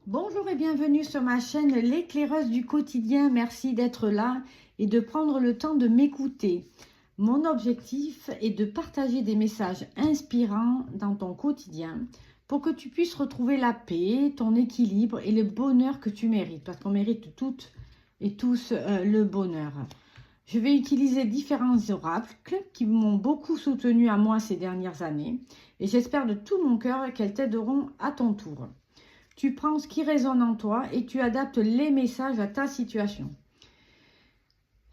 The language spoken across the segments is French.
Bonjour et bienvenue sur ma chaîne L'éclaireuse du quotidien. Merci d'être là et de prendre le temps de m'écouter. Mon objectif est de partager des messages inspirants dans ton quotidien pour que tu puisses retrouver la paix, ton équilibre et le bonheur que tu mérites. Parce qu'on mérite toutes et tous le bonheur. Je vais utiliser différents oracles qui m'ont beaucoup soutenu à moi ces dernières années. Et j'espère de tout mon cœur qu'elles t'aideront à ton tour. Tu prends ce qui résonne en toi et tu adaptes les messages à ta situation.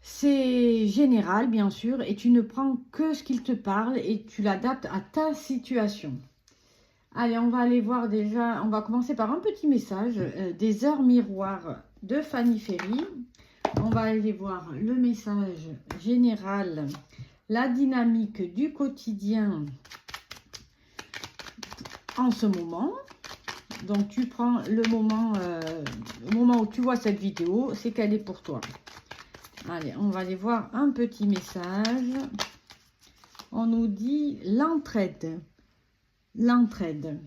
C'est général, bien sûr, et tu ne prends que ce qu'il te parle et tu l'adaptes à ta situation. Allez, on va aller voir déjà, on va commencer par un petit message des heures miroirs de Fanny Ferry. On va aller voir le message général, la dynamique du quotidien en ce moment. Donc, tu prends le moment où tu vois cette vidéo, c'est qu'elle est pour toi. Allez, on va aller voir un petit message. On nous dit l'entraide. L'entraide.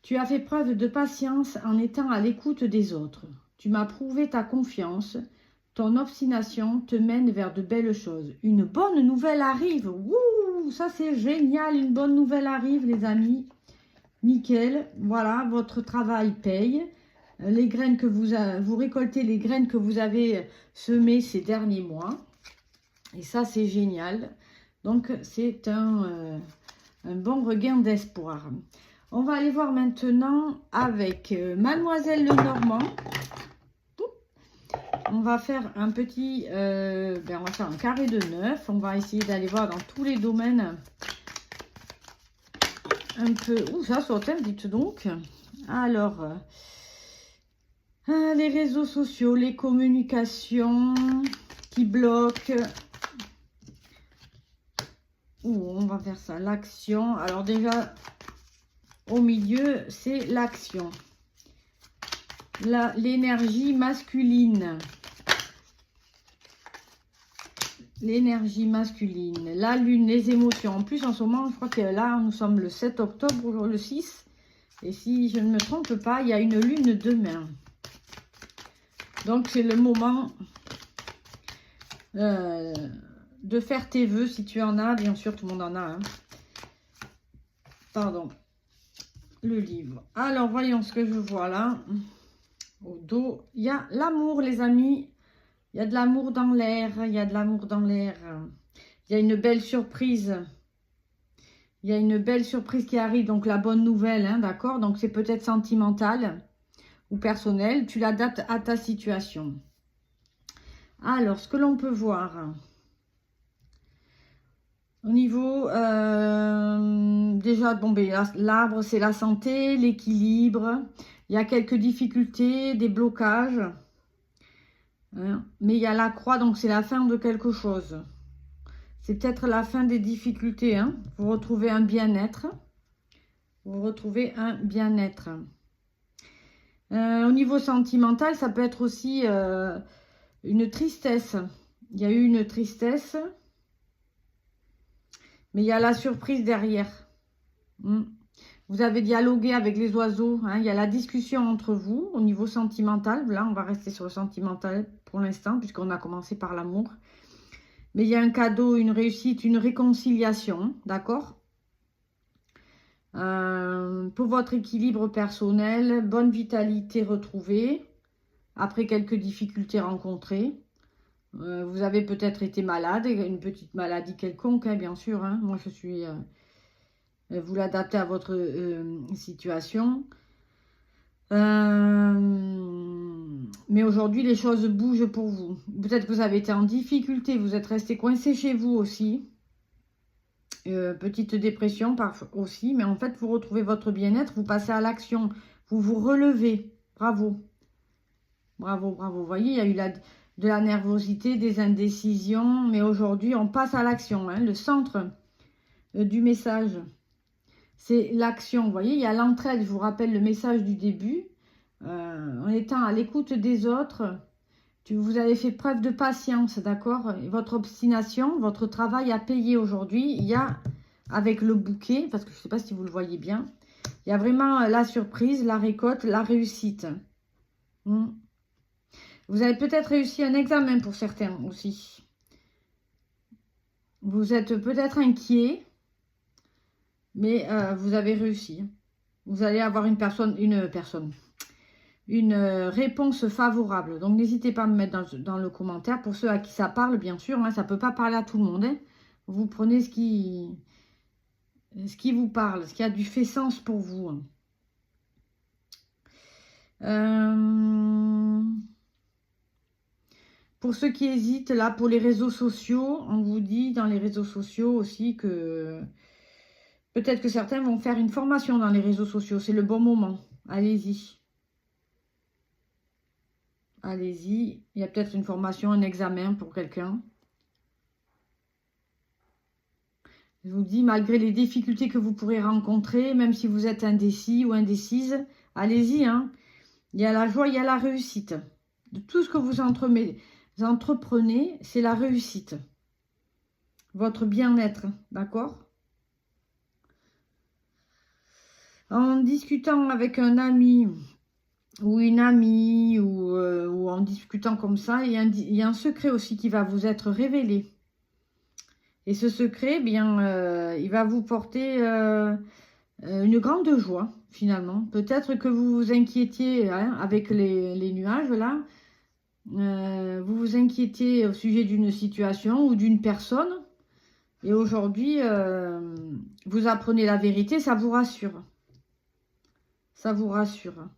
Tu as fait preuve de patience en étant à l'écoute des autres. Tu m'as prouvé ta confiance. Ton obstination te mène vers de belles choses. Une bonne nouvelle arrive. Wouh, ça c'est génial. Une bonne nouvelle arrive, les amis. Nickel, voilà, votre travail paye. Les graines que vous récoltez, les graines que vous avez semées ces derniers mois. Et ça, c'est génial. Donc, c'est un bon regain d'espoir. On va aller voir maintenant avec Mademoiselle Lenormand. On va faire un petit, on va faire un carré de 9. On va essayer d'aller voir dans tous les domaines. Un peu, ça saute, hein, dites donc. Alors, les réseaux sociaux, les communications qui bloquent. On va faire ça, l'action. Alors déjà, au milieu, c'est l'action. L'énergie masculine. L'énergie masculine, la lune, les émotions. En plus, en ce moment, je crois que là, nous sommes le 7 octobre, le 6. Et si je ne me trompe pas, il y a une lune demain. Donc, c'est le moment de faire tes vœux, si tu en as. Bien sûr, tout le monde en a. Hein. Pardon. Le livre. Alors, voyons ce que je vois là. Au dos, il y a l'amour, les amis. Il y a de l'amour dans l'air, il y a de l'amour dans l'air. Il y a une belle surprise. Il y a une belle surprise qui arrive, donc la bonne nouvelle, hein, d'accord? Donc c'est peut-être sentimental ou personnel. Tu l'adaptes à ta situation. Alors, ce que l'on peut voir. Au niveau, déjà, bon, l'arbre, c'est la santé, l'équilibre. Il y a quelques difficultés, des blocages. Hein, mais il y a la croix, donc c'est la fin de quelque chose. C'est peut-être la fin des difficultés. Hein. Vous retrouvez un bien-être. Vous retrouvez un bien-être. Au niveau sentimental, ça peut être aussi une tristesse. Il y a eu une tristesse. Mais il y a la surprise derrière. Vous avez dialogué avec les oiseaux. Hein, il y a la discussion entre vous au niveau sentimental. Là, on va rester sur le sentimental pour l'instant, puisqu'on a commencé par l'amour. Mais il y a un cadeau, une réussite, une réconciliation. D'accord? Pour votre équilibre personnel, bonne vitalité retrouvée. Après quelques difficultés rencontrées. Vous avez peut-être été malade, une petite maladie quelconque, hein, bien sûr. Hein. Moi, je suis... vous l'adaptez à votre situation. Mais aujourd'hui, les choses bougent pour vous. Peut-être que vous avez été en difficulté, vous êtes resté coincé chez vous aussi. Petite dépression aussi, mais en fait, vous retrouvez votre bien-être, vous passez à l'action, vous vous relevez. Bravo. Bravo, bravo. Vous voyez, il y a eu de la nervosité, des indécisions, mais aujourd'hui, on passe à l'action. Hein, le centre du message. C'est l'action, vous voyez, il y a l'entraide, je vous rappelle le message du début. En étant à l'écoute des autres, vous avez fait preuve de patience, d'accord? Votre obstination, votre travail a payé aujourd'hui. Il y a, avec le bouquet, parce que je ne sais pas si vous le voyez bien, Il y a vraiment la surprise, la récolte, la réussite. Vous avez peut-être réussi un examen pour certains aussi. Vous êtes peut-être inquiet, mais vous avez réussi. Vous allez avoir une réponse favorable. Donc, n'hésitez pas à me mettre dans le commentaire. Pour ceux à qui ça parle, bien sûr, hein, ça ne peut pas parler à tout le monde. Hein. Vous prenez ce qui vous parle, ce qui a du fait sens pour vous. Pour ceux qui hésitent, là, pour les réseaux sociaux, on vous dit dans les réseaux sociaux aussi que peut-être que certains vont faire une formation dans les réseaux sociaux. C'est le bon moment. Allez-y. Allez-y. Il y a peut-être une formation, un examen pour quelqu'un. Je vous dis, malgré les difficultés que vous pourrez rencontrer, même si vous êtes indécis ou indécise, allez-y. Hein. Il y a la joie, il y a la réussite. De tout ce que vous entreprenez, c'est la réussite. Votre bien-être, d'accord? En discutant avec un ami ou une amie ou en discutant comme ça, il y a un secret aussi qui va vous être révélé. Et ce secret, bien, il va vous porter une grande joie, finalement. Peut-être que vous vous inquiétiez hein, avec les nuages, là. Vous vous inquiétez au sujet d'une situation ou d'une personne. Et aujourd'hui, vous apprenez la vérité, ça vous rassure. Ça vous rassure.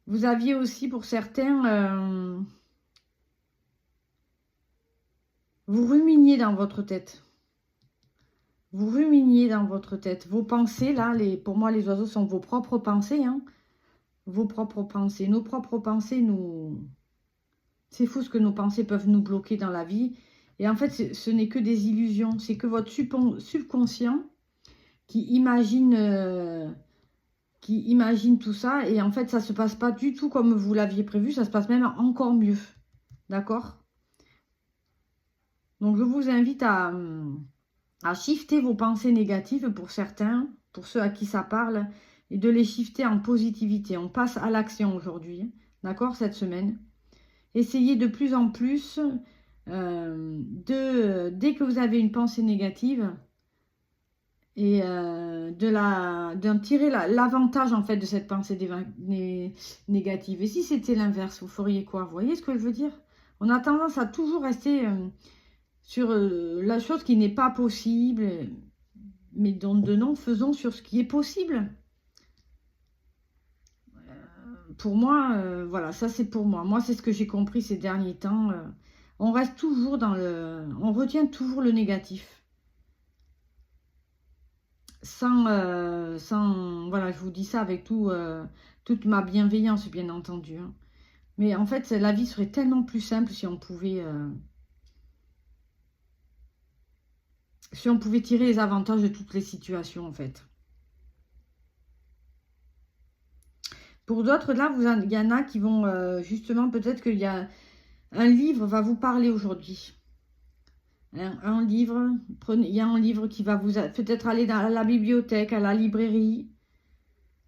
Vous aviez aussi, pour certains, vous ruminiez dans votre tête. Vous ruminiez dans votre tête. Vos pensées, là, pour moi, les oiseaux sont vos propres pensées. Hein. Vos propres pensées. Nos propres pensées, c'est fou ce que nos pensées peuvent nous bloquer dans la vie. Et en fait, ce n'est que des illusions. C'est que votre subconscient qui imagine tout ça. Et en fait, ça ne se passe pas du tout comme vous l'aviez prévu. Ça se passe même encore mieux. D'accord ? Donc, je vous invite à shifter vos pensées négatives pour certains, pour ceux à qui ça parle, et de les shifter en positivité. On passe à l'action aujourd'hui, d'accord, cette semaine. Essayez de plus en plus, dès que vous avez une pensée négative, et d'en tirer l'avantage en fait de cette pensée négative. Et si c'était l'inverse, vous feriez quoi? Vous voyez ce que je veux dire? On a tendance à toujours rester sur la chose qui n'est pas possible, mais dont de non, faisons sur ce qui est possible. Pour moi, voilà, ça c'est pour moi. Moi, c'est ce que j'ai compris ces derniers temps. On reste toujours on retient toujours le négatif. Voilà, je vous dis ça avec toute ma bienveillance, bien entendu. Hein. Mais en fait, la vie serait tellement plus simple si on pouvait tirer les avantages de toutes les situations, en fait. Pour d'autres, là, il y en a qui vont, justement, peut-être qu'il y a un livre va vous parler aujourd'hui. Un livre, il y a un livre qui va vous... Peut-être aller dans la bibliothèque, à la librairie.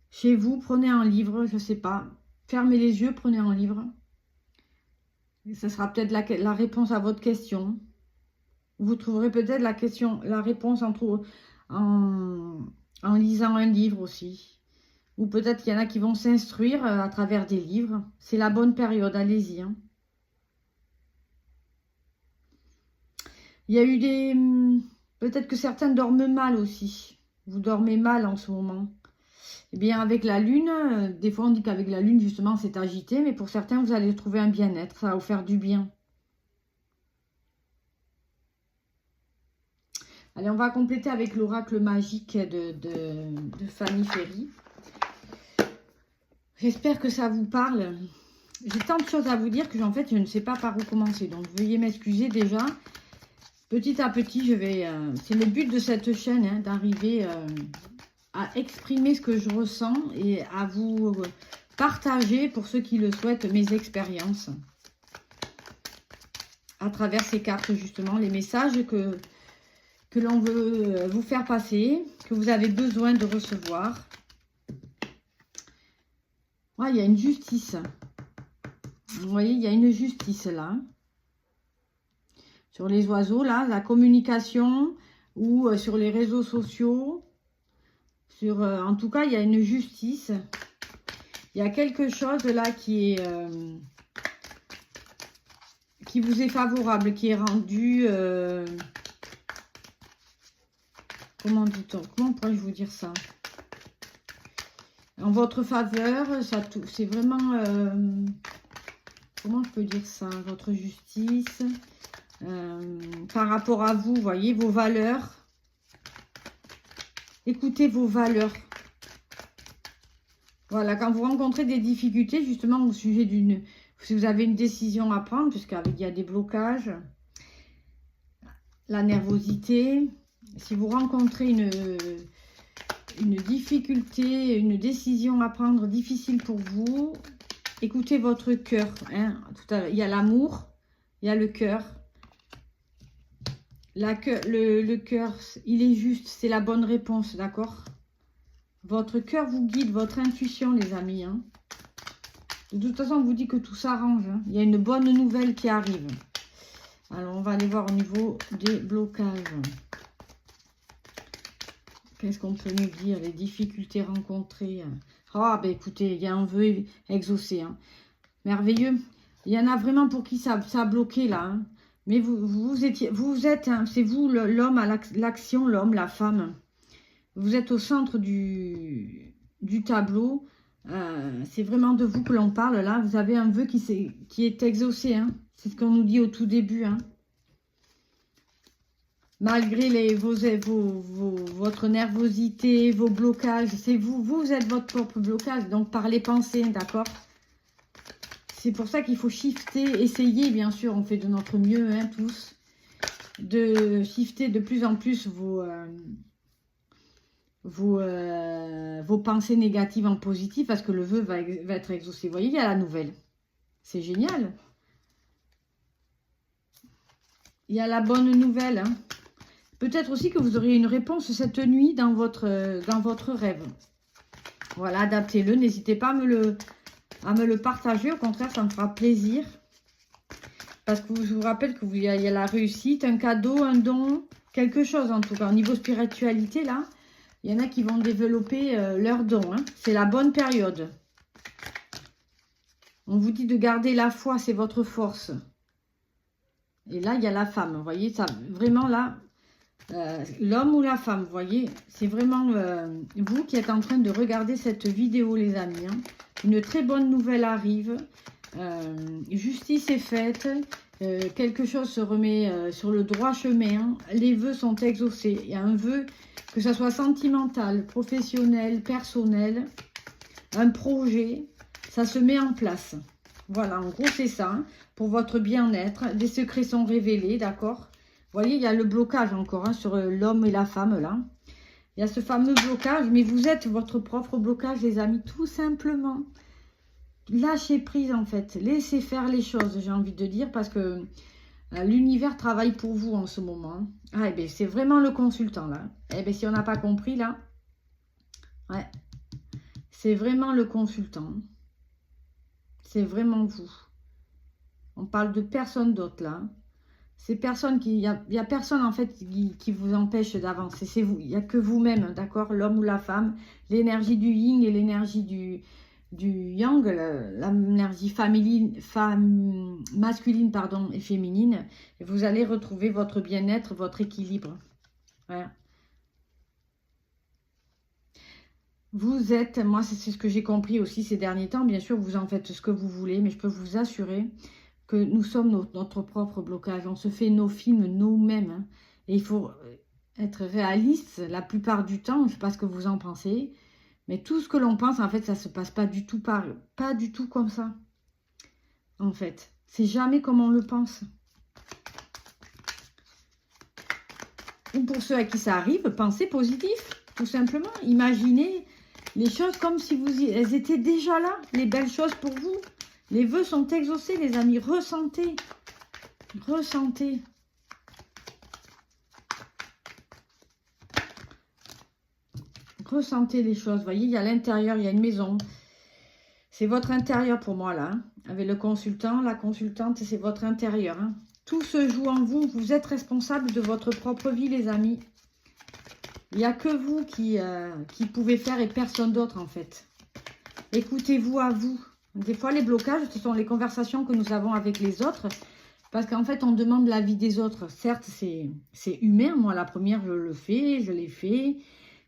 Chez vous, prenez un livre, je ne sais pas. Fermez les yeux, prenez un livre. Et ce sera peut-être la réponse à votre question. Vous trouverez peut-être la réponse en lisant un livre aussi. Ou peut-être qu'il y en a qui vont s'instruire à travers des livres. C'est la bonne période, allez-y. Hein. Il y a eu peut-être que certains dorment mal aussi. Vous dormez mal en ce moment. Eh bien, avec la lune, des fois on dit qu'avec la lune, justement, c'est agité. Mais pour certains, vous allez trouver un bien-être. Ça va vous faire du bien. Allez, on va compléter avec l'oracle magique de Fanny Ferry. J'espère que ça vous parle. J'ai tant de choses à vous dire que en fait, je ne sais pas par où commencer. Donc, veuillez m'excuser déjà. Petit à petit, c'est le but de cette chaîne, hein, d'arriver à exprimer ce que je ressens et à vous partager, pour ceux qui le souhaitent, mes expériences. À travers ces cartes, justement, les messages que l'on veut vous faire passer, que vous avez besoin de recevoir. Ouais, il y a une justice. Vous voyez, il y a une justice là. Sur les oiseaux, là, la communication ou sur les réseaux sociaux. En tout cas, il y a une justice. Il y a quelque chose là qui vous est favorable, qui est rendu... comment dit-on? Comment pourrais-je vous dire ça? En votre faveur, c'est vraiment... comment je peux dire ça? Votre justice, par rapport à vous, voyez, vos valeurs. Écoutez vos valeurs. Voilà, quand vous rencontrez des difficultés, justement, au sujet d'une... Si vous avez une décision à prendre, puisqu'il y a des blocages, la nervosité, si vous rencontrez une difficulté, une décision à prendre difficile pour vous, écoutez votre cœur. Hein. Il y a l'amour, il y a le cœur. Le cœur, il est juste, c'est la bonne réponse, d'accord? Votre cœur vous guide, votre intuition, les amis. Hein. De toute façon, on vous dit que tout s'arrange. Hein. Il y a une bonne nouvelle qui arrive. Alors, on va aller voir au niveau des blocages. Qu'est-ce qu'on peut nous dire? Les difficultés rencontrées. Ah, ben écoutez, il y a un vœu exaucé. Hein. Merveilleux. Il y en a vraiment pour qui ça a bloqué là. Hein. Mais vous êtes, hein, c'est vous l'homme à l'action, l'homme, la femme. Vous êtes au centre du tableau. C'est vraiment de vous que l'on parle là. Vous avez un vœu qui est exaucé. Hein. C'est ce qu'on nous dit au tout début. Hein. Malgré votre nervosité, vos blocages, c'est vous êtes votre propre blocage. Donc par les pensées, d'accord? C'est pour ça qu'il faut shifter, essayer, bien sûr, on fait de notre mieux, hein, tous, de shifter de plus en plus vos pensées négatives en positif, parce que le vœu va être exaucé. Vous voyez, il y a la nouvelle. C'est génial. Il y a la bonne nouvelle. Hein. Peut-être aussi que vous aurez une réponse cette nuit dans votre rêve. Voilà, adaptez-le. N'hésitez pas à me le partager. Au contraire, ça me fera plaisir. Parce que je vous rappelle qu'il y a la réussite, un cadeau, un don, quelque chose en tout cas. Au niveau spiritualité, là, il y en a qui vont développer leur don. Hein. C'est la bonne période. On vous dit de garder la foi, c'est votre force. Et là, il y a la femme. Vous voyez, ça, vraiment là, l'homme ou la femme, vous voyez, c'est vraiment vous qui êtes en train de regarder cette vidéo, les amis. Hein. Une très bonne nouvelle arrive. Justice est faite. Quelque chose se remet sur le droit chemin. Les vœux sont exaucés. Il y a un vœu, que ce soit sentimental, professionnel, personnel, un projet, ça se met en place. Voilà, en gros, c'est ça. Hein, pour votre bien-être. Des secrets sont révélés, d'accord? Vous voyez, il y a le blocage encore hein, sur l'homme et la femme, là. Il y a ce fameux blocage, mais vous êtes votre propre blocage, les amis, tout simplement. Lâchez prise, en fait. Laissez faire les choses, j'ai envie de dire, parce que l'univers travaille pour vous en ce moment. Ah, et bien, c'est vraiment le consultant, là. Eh bien, si on n'a pas compris, là, ouais, c'est vraiment le consultant. C'est vraiment vous. On parle de personne d'autre, là. C'est personne qui... Il y a personne, en fait, qui vous empêche d'avancer. C'est vous. Il n'y a que vous-même, d'accord? L'homme ou la femme. L'énergie du yin et l'énergie du yang. L'énergie masculine, pardon, et féminine. Et vous allez retrouver votre bien-être, votre équilibre. Voilà. Vous êtes... Moi, c'est ce que j'ai compris aussi ces derniers temps. Bien sûr, vous en faites ce que vous voulez. Mais je peux vous assurer... que nous sommes notre propre blocage. On se fait nos films nous-mêmes. Hein. Et il faut être réaliste la plupart du temps. Je ne sais pas ce que vous en pensez. Mais tout ce que l'on pense, en fait, ça ne se passe pas du tout pas du tout comme ça. En fait. C'est jamais comme on le pense. Ou pour ceux à qui ça arrive, pensez positif. Tout simplement. Imaginez les choses comme si elles étaient déjà là. Les belles choses pour vous. Les vœux sont exaucés, les amis. Ressentez. Ressentez. Ressentez les choses. Vous voyez, il y a l'intérieur, il y a une maison. C'est votre intérieur pour moi, là. Hein. Avec le consultant, la consultante, c'est votre intérieur. Hein. Tout se joue en vous. Vous êtes responsable de votre propre vie, les amis. Il n'y a que vous qui pouvez faire et personne d'autre, en fait. Écoutez-vous à vous. Des fois, les blocages, ce sont les conversations que nous avons avec les autres. Parce qu'en fait, on demande l'avis des autres. Certes, c'est humain. Moi, la première, je le fais, je l'ai fait.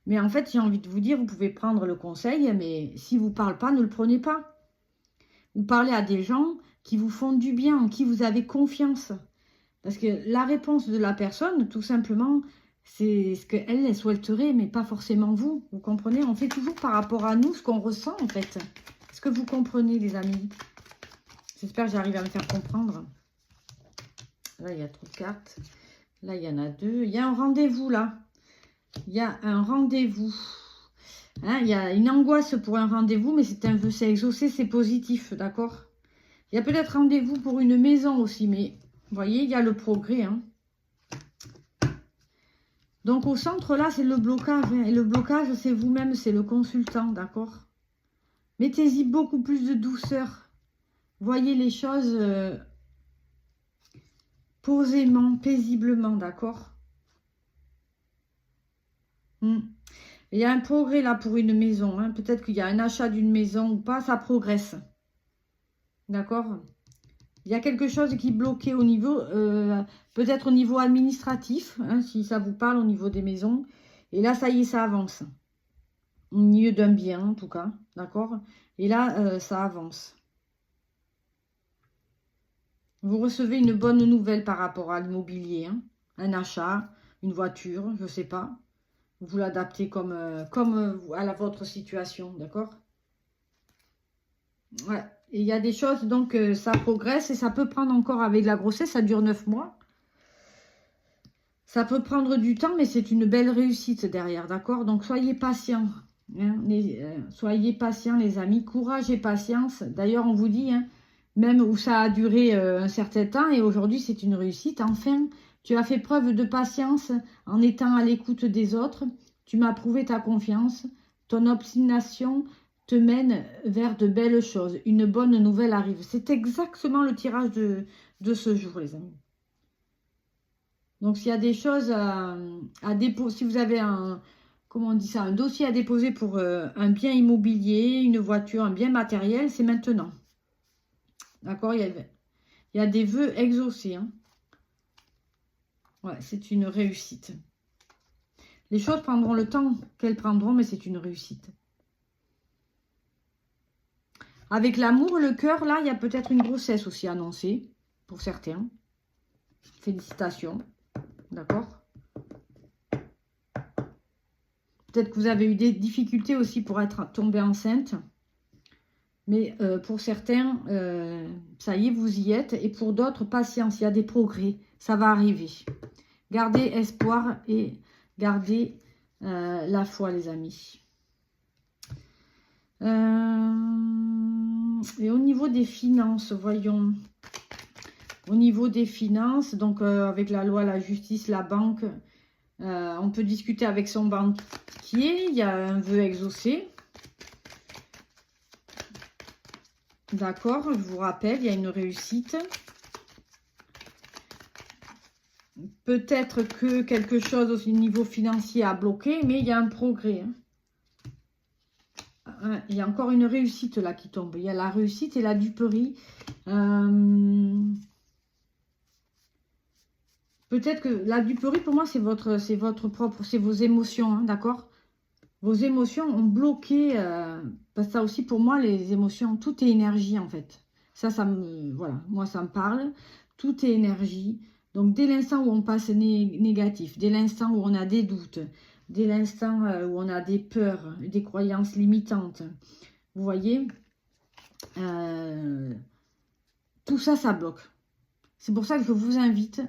Mais en fait, j'ai envie de vous dire, vous pouvez prendre le conseil, mais si vous ne parlez pas, ne le prenez pas. Vous parlez à des gens qui vous font du bien, en qui vous avez confiance. Parce que la réponse de la personne, tout simplement, c'est ce qu'elle souhaiterait, mais pas forcément vous. Vous comprenez? On fait toujours par rapport à nous ce qu'on ressent, en fait. Est-ce que vous comprenez, les amis? J'espère que j'arrive à me faire comprendre. Là, il y a trop de cartes. Là, il y en a 2. Il y a un rendez-vous, là. Il y a un rendez-vous. Hein, il y a une angoisse pour un rendez-vous, mais c'est un vœu, c'est exaucé, c'est positif, d'accord? Il y a peut-être rendez-vous pour une maison aussi, mais vous voyez, il y a le progrès. Hein. Donc, au centre, là, c'est le blocage. Hein, et le blocage, c'est vous-même, c'est le consultant, d'accord? Mettez-y beaucoup plus de douceur. Voyez les choses posément, paisiblement, d'accord? Il y a un progrès là pour une maison. Hein. Peut-être qu'il y a un achat d'une maison ou pas, ça progresse. D'accord? Il y a quelque chose qui est bloqué au niveau, peut-être au niveau administratif, hein, si ça vous parle au niveau des maisons. Et là, ça y est, ça avance. Au milieu d'un bien, en tout cas. D'accord? Et là, ça avance. Vous recevez une bonne nouvelle par rapport à l'immobilier. Hein. Un achat, une voiture, je ne sais pas. Vous l'adaptez comme à votre situation, d'accord? Ouais. Et il y a des choses, donc ça progresse et ça peut prendre encore avec la grossesse, ça dure 9 mois. Ça peut prendre du temps, mais c'est une belle réussite derrière, d'accord? Donc soyez patients. Hein, soyez patients, les amis. Courage et patience. D'ailleurs, on vous dit, hein, même où ça a duré un certain temps, et aujourd'hui, c'est une réussite. Enfin, tu as fait preuve de patience en étant à l'écoute des autres. Tu m'as prouvé ta confiance. Ton obstination te mène vers de belles choses. Une bonne nouvelle arrive. C'est exactement le tirage de ce jour, les amis. Donc, s'il y a des choses à déposer, si vous avez comment on dit ça, un dossier à déposer pour un bien immobilier, une voiture, un bien matériel, c'est maintenant. D'accord? Il y a des vœux exaucés. Hein. Ouais, c'est une réussite. Les choses prendront le temps qu'elles prendront, mais c'est une réussite. Avec l'amour, le cœur, là, il y a peut-être une grossesse aussi annoncée, pour certains. Félicitations. D'accord? Peut-être que vous avez eu des difficultés aussi pour être tombée enceinte. Mais pour certains, ça y est, vous y êtes. Et pour d'autres, patience, il y a des progrès. Ça va arriver. Gardez espoir et gardez la foi, les amis. Et au niveau des finances, voyons. Au niveau des finances, donc avec la loi, la justice, la banque, on peut discuter avec son banquier. Il y a un vœu exaucé. D'accord, je vous rappelle, il y a une réussite. Peut-être que quelque chose au niveau financier a bloqué, mais il y a un progrès. Hein. Il y a encore une réussite là qui tombe. Il y a la réussite et la duperie. Peut-être que la duperie, pour moi, c'est votre propre, c'est vos émotions, hein, d'accord? Vos émotions ont bloqué, parce que ça aussi, pour moi, les émotions, tout est énergie, en fait. Voilà, moi, ça me parle. Tout est énergie. Donc, dès l'instant où on passe négatif, dès l'instant où on a des doutes, dès l'instant où on a des peurs, des croyances limitantes, vous voyez, tout ça, ça bloque. C'est pour ça que je vous invite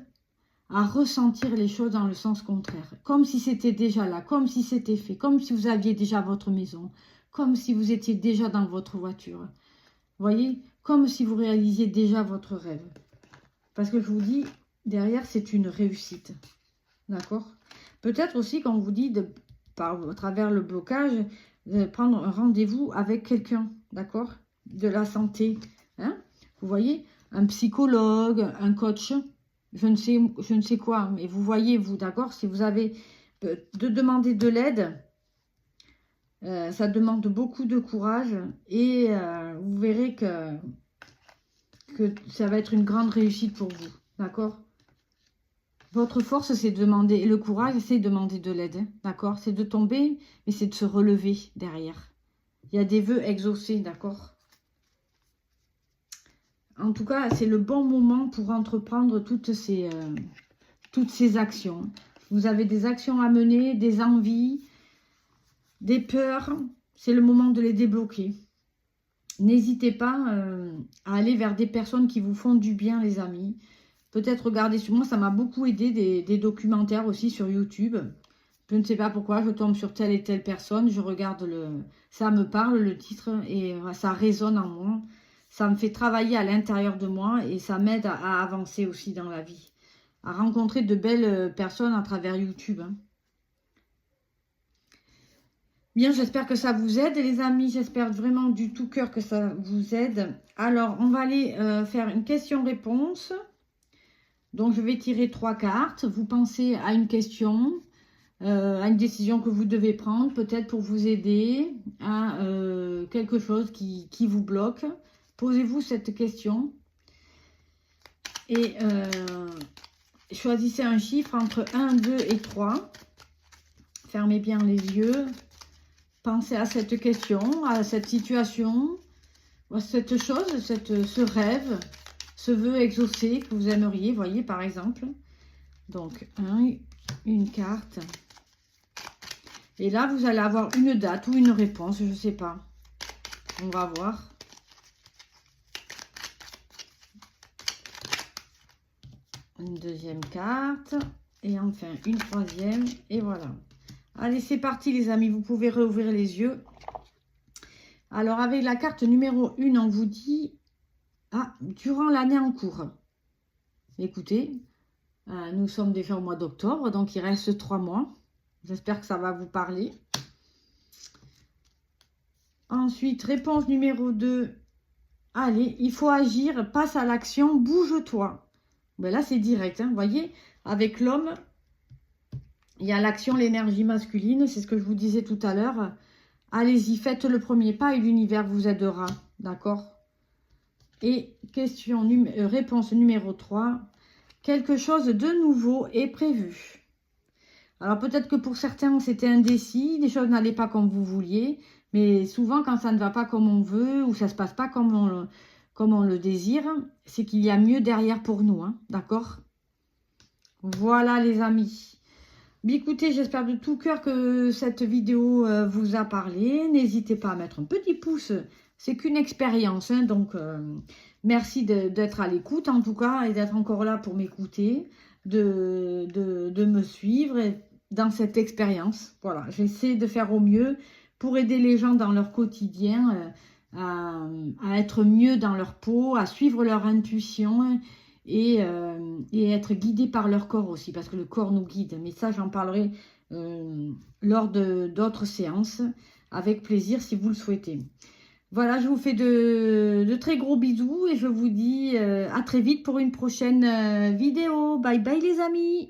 à ressentir les choses dans le sens contraire. Comme si c'était déjà là, comme si c'était fait, comme si vous aviez déjà votre maison, comme si vous étiez déjà dans votre voiture. Vous voyez, comme si vous réalisiez déjà votre rêve. Parce que je vous dis, derrière, c'est une réussite. D'accord? Peut-être aussi, quand on vous dit à travers le blocage, prendre un rendez-vous avec quelqu'un, d'accord? De la santé, hein? Vous voyez, un psychologue, un coach, je ne sais quoi, mais vous voyez, vous, d'accord? Si vous avez de demander de l'aide, ça demande beaucoup de courage et vous verrez que ça va être une grande réussite pour vous, d'accord? Votre force, c'est de demander, et le courage, c'est de demander de l'aide, hein, d'accord? C'est de tomber, mais c'est de se relever derrière. Il y a des vœux exaucés, d'accord? En tout cas, c'est le bon moment pour entreprendre toutes ces actions. Vous avez des actions à mener, des envies, des peurs. C'est le moment de les débloquer. N'hésitez pas à aller vers des personnes qui vous font du bien, les amis. Peut-être regarder sur moi, ça m'a beaucoup aidé, des documentaires aussi sur YouTube. Je ne sais pas pourquoi, je tombe sur telle et telle personne, je regarde ça me parle le titre et ça résonne en moi. Ça me fait travailler à l'intérieur de moi et ça m'aide à avancer aussi dans la vie. À rencontrer de belles personnes à travers YouTube. Hein. Bien, j'espère que ça vous aide les amis. J'espère vraiment du tout cœur que ça vous aide. Alors, on va aller faire une question-réponse. Donc, je vais tirer 3 cartes. Vous pensez à une question, à une décision que vous devez prendre, peut-être pour vous aider à quelque chose qui vous bloque. Posez-vous cette question et choisissez un chiffre entre 1, 2 et 3. Fermez bien les yeux. Pensez à cette question, à cette situation, à cette chose, ce rêve, ce vœu exaucé que vous aimeriez, voyez, par exemple. Donc, une carte. Et là, vous allez avoir une date ou une réponse, je ne sais pas. On va voir. Une deuxième carte. Et enfin, une troisième. Et voilà. Allez, c'est parti, les amis. Vous pouvez réouvrir les yeux. Alors, avec la carte numéro 1, on vous dit... Ah, durant l'année en cours. Écoutez, nous sommes déjà au mois d'octobre, donc il reste 3 mois. J'espère que ça va vous parler. Ensuite, réponse numéro 2. Allez, il faut agir, passe à l'action, bouge-toi. Ben là, c'est direct, hein, vous voyez, avec l'homme, il y a l'action, l'énergie masculine, c'est ce que je vous disais tout à l'heure. Allez-y, faites le premier pas et l'univers vous aidera, d'accord? Et réponse numéro 3. Quelque chose de nouveau est prévu. Alors peut-être que pour certains, c'était indécis, les choses n'allaient pas comme vous vouliez. Mais souvent, quand ça ne va pas comme on veut ou ça ne se passe pas comme on le désire, c'est qu'il y a mieux derrière pour nous, hein, d'accord? Voilà les amis. Mais écoutez, j'espère de tout cœur que cette vidéo vous a parlé. N'hésitez pas à mettre un petit pouce. C'est qu'une expérience, hein, donc merci d'être à l'écoute en tout cas et d'être encore là pour m'écouter, de me suivre dans cette expérience. Voilà, j'essaie de faire au mieux pour aider les gens dans leur quotidien à être mieux dans leur peau, à suivre leur intuition et être guidé par leur corps aussi, parce que le corps nous guide. Mais ça, j'en parlerai lors d'autres séances, avec plaisir si vous le souhaitez. Voilà, je vous fais de très gros bisous et je vous dis à très vite pour une prochaine vidéo. Bye bye les amis!